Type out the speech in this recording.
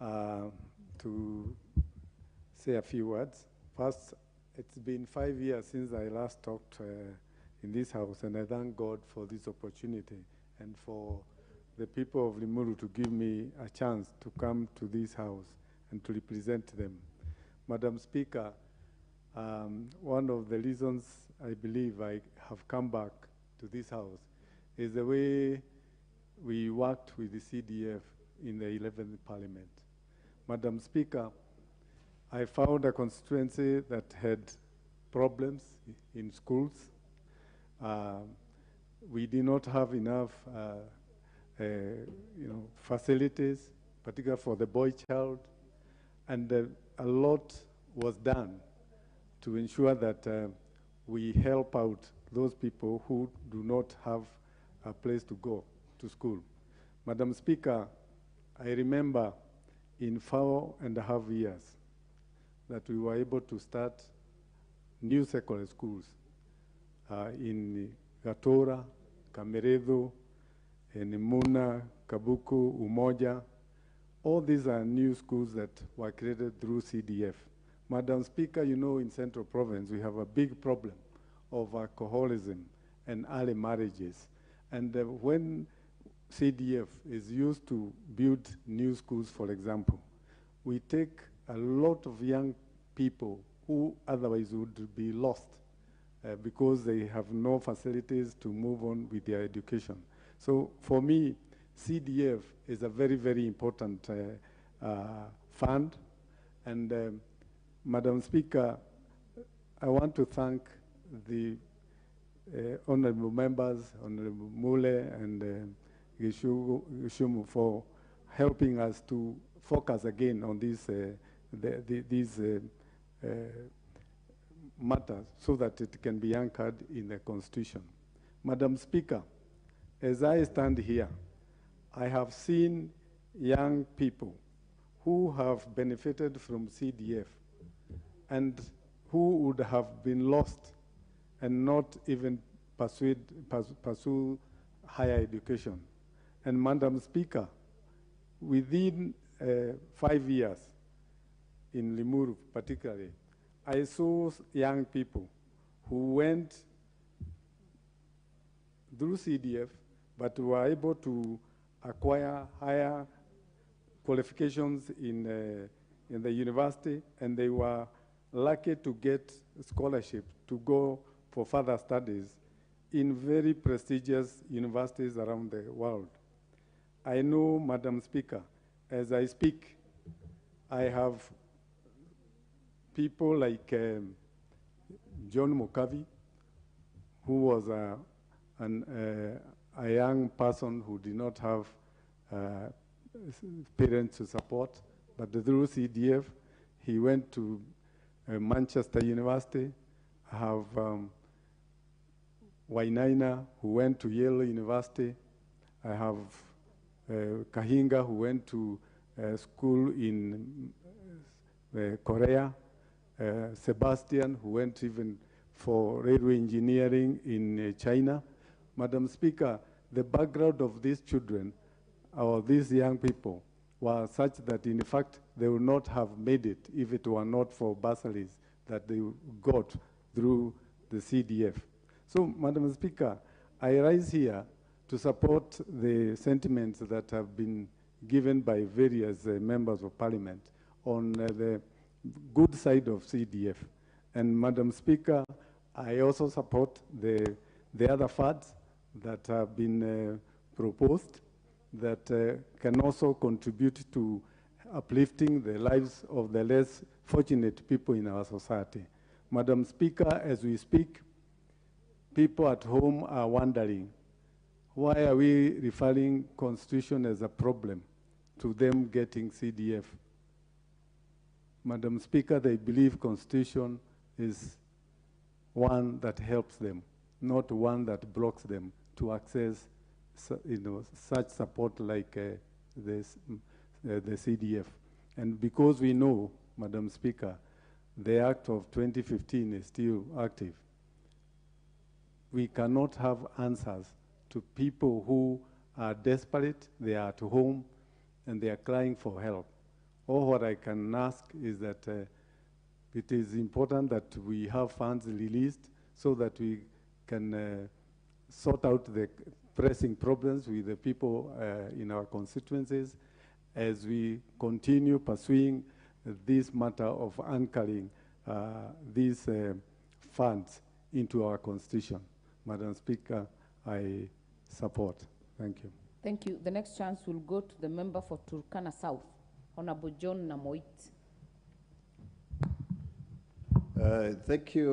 uh, to say a few words. First, it's been 5 years since I last talked in this house, and I thank God for this opportunity and for the people of Limuru to give me a chance to come to this house and to represent them. Madam Speaker, one of the reasons I believe I have come back to this house is the way we worked with the CDF in the 11th Parliament. Madam Speaker, I found a constituency that had problems in schools. We did not have enough facilities, particularly for the boy child, and a lot was done to ensure that we help out those people who do not have a place to go to school. Madam Speaker, I remember in 4.5 years that we were able to start new secondary schools in Gatora, Kameredo, Muna, Kabuku, Umoja. All these are new schools that were created through CDF. Madam Speaker, you know in Central Province we have a big problem of alcoholism and early marriages. And when CDF is used to build new schools, for example, we take a lot of young people who otherwise would be lost because they have no facilities to move on with their education. So for me, CDF is a very, very important fund. And Madam Speaker, I want to thank the honorable members, Honorable Mule and Gishumu, for helping us to focus again on these matters so that it can be anchored in the Constitution. Madam Speaker, as I stand here, I have seen young people who have benefited from CDF and who would have been lost and not even pursue higher education. And Madam Speaker, within 5 years, in Limuru particularly, I saw young people who went through CDF but were able to acquire higher qualifications in the university, and they were lucky to get scholarship to go for further studies in very prestigious universities around the world. I know, Madam Speaker, as I speak, I have people like John Mukavi, who was a young person who did not have parents to support, but through CDF, he went to Manchester University. I have Wainaina, who went to Yale University. I have Kahinga, who went to school in Korea. Sebastian, who went even for railway engineering in China. Madam Speaker, the background of these children, or these young people, were such that in fact they would not have made it if it were not for bursaries that they got through the CDF. So, Madam Speaker, I rise here to support the sentiments that have been given by various members of Parliament on the good side of CDF. And Madam Speaker, I also support the other funds that have been proposed that can also contribute to uplifting the lives of the less fortunate people in our society. Madam Speaker, as we speak, people at home are wondering, why are we referring Constitution as a problem to them getting CDF? Madam Speaker, they believe Constitution is one that helps them, not one that blocks them to access such support like the CDF. And because we know, Madam Speaker, the Act of 2015 is still active, we cannot have answers to people who are desperate, they are at home, and they are crying for help, All what I can ask is that it is important that we have funds released so that we can sort out the pressing problems with the people in our constituencies as we continue pursuing this matter of anchoring these funds into our constitution. Madam Speaker, I support. Thank you. Thank you. The next chance will go to the member for Turkana South, Honorable John Namoit. Thank you.